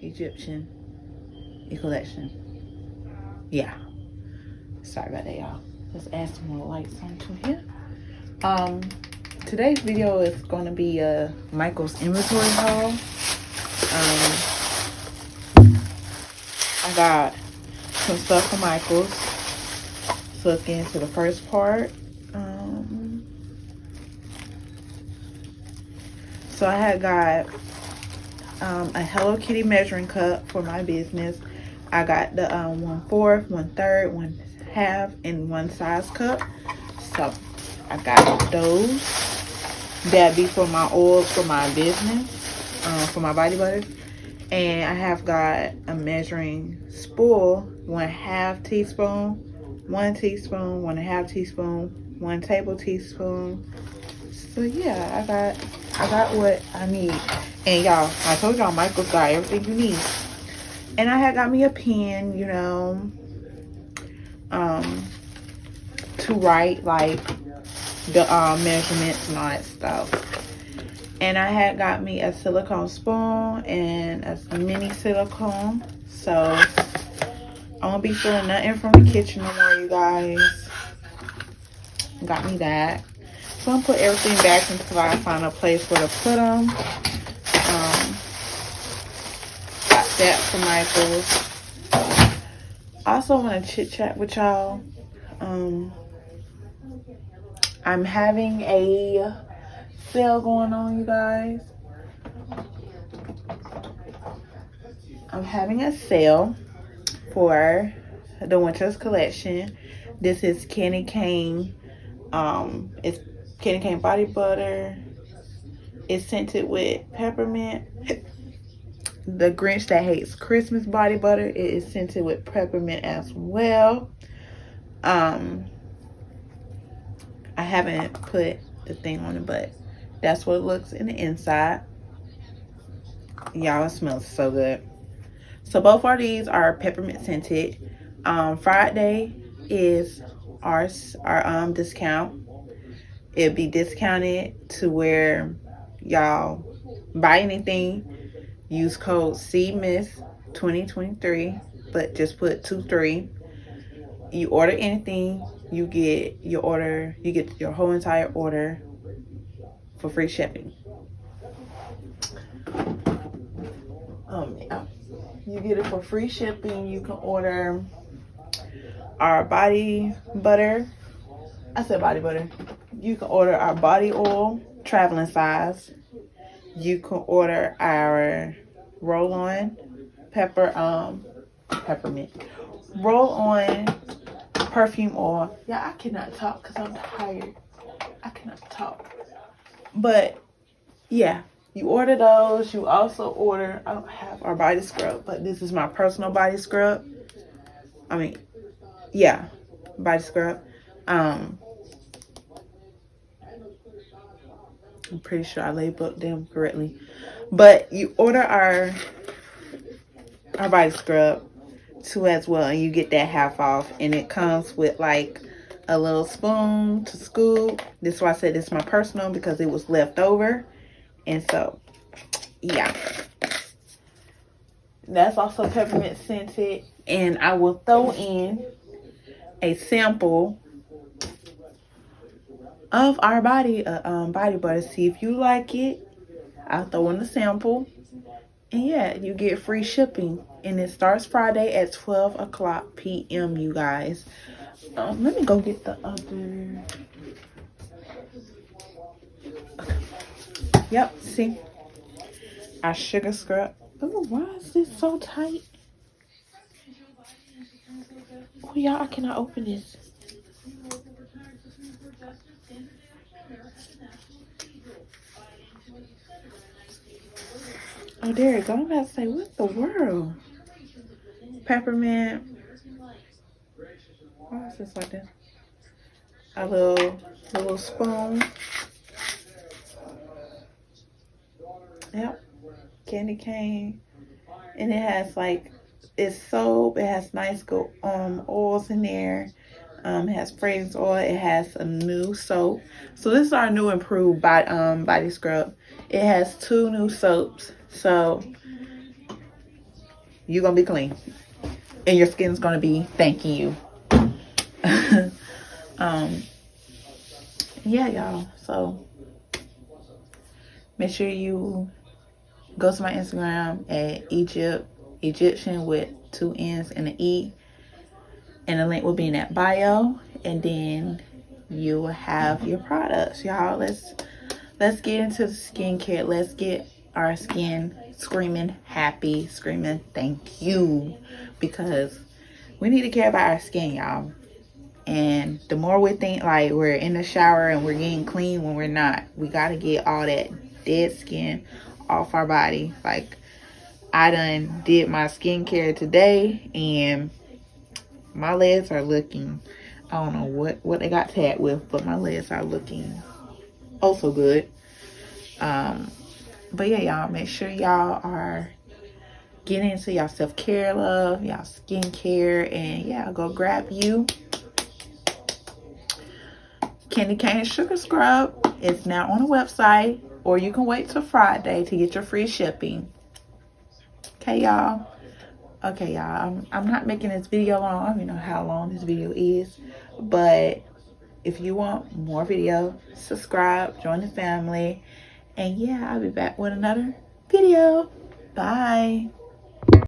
Egyptian collection. Yeah. Sorry about that, y'all. Let's add some more lights onto here. Today's video is going to be Michael's inventory haul. I got some stuff from Michael's. So let's get into the first part. So I had got a Hello Kitty measuring cup for my business. I got the 1/4, 1/3, 1/2, and 1 size cup. So I got those. That'd be for my oils for my business, for my body butter. And I have got a measuring spool, 1/2 teaspoon, 1 teaspoon, 1/2 teaspoon, 1 table teaspoon. So yeah, I got what I need. And y'all, I told y'all Michael's got everything you need. And I had got me a pen, you know, to write like the measurements and all that stuff. And I had got me a silicone spoon and a mini silicone. So I won't be stealing nothing from the kitchen no more, you guys. Got me that. So I'm gonna put everything back until I find a place where to put them. Got that for Michael's. I also want to chit chat with y'all. I'm having a sale going on, you guys. I'm having a sale for the winter's collection. This is candy cane. It's candy cane body butter. It's scented with peppermint. The Grinch that hates Christmas body butter. It is scented with peppermint as well. I haven't put the thing on it, but that's what it looks in the inside. Y'all, it smells so good. So both of these are peppermint scented. Friday is our discount. It'll be discounted to where y'all buy anything, use code CMISS2023, but just put 23. You order anything, you get your whole entire order for free shipping. Yeah. You get it for free shipping. You can order our body butter. I said body butter. You can order our body oil, traveling size. You can order our roll-on peppermint. Roll-on perfume oil. Yeah, I cannot talk because I'm tired. I cannot talk. But yeah, you order those. You also order, I don't have our body scrub, but this is my personal body scrub. Body scrub. I'm pretty sure I labeled them correctly. But you order our body scrub too as well, and you get that half off. And it comes with like a little spoon to scoop. This is why I said this is my personal, because it was left over. And so, yeah. That's also peppermint scented. And I will throw in a sample of our body butter. See if you like it. I'll throw in a sample. And yeah, you get free shipping. And it starts Friday at 12 o'clock p.m., you guys. Let me go get the other. Okay. Yep, see? Our sugar scrub. Oh, why is this so tight? Oh, y'all, I cannot open this. Oh, there it goes. I'm about to say, what the world? Peppermint. Why is this like this? A little spoon. Yep. Candy cane. And it has like, it's soap. It has nice good oils in there. It has fragrance oil. It has a new soap. So this is our new improved body scrub. It has 2 new soaps. So you're gonna be clean, and your skin's gonna be thanking you. Yeah, y'all. So make sure you go to my Instagram at Egyptegyptianne with 2 N's and an E, and the link will be in that bio. And then you will have your products, y'all. Let's get into the skincare. Let's get our skin screaming happy, screaming thank you, because we need to care about our skin, y'all. And the more we think like we're in the shower and we're getting clean when we're not, we got to get all that dead skin off our body. Like, I done did my skincare today and my legs are looking, I don't know what they got tagged with, but my legs are looking oh so good. But yeah, y'all, make sure y'all are getting into y'all self-care, love, y'all skincare, and yeah, go grab you candy cane sugar scrub. It's now on the website, or you can wait till Friday to get your free shipping. Okay, y'all. Okay, y'all. I'm not making this video long. I don't even know how long this video is, but if you want more video, subscribe, join the family, and yeah, I'll be back with another video. Bye.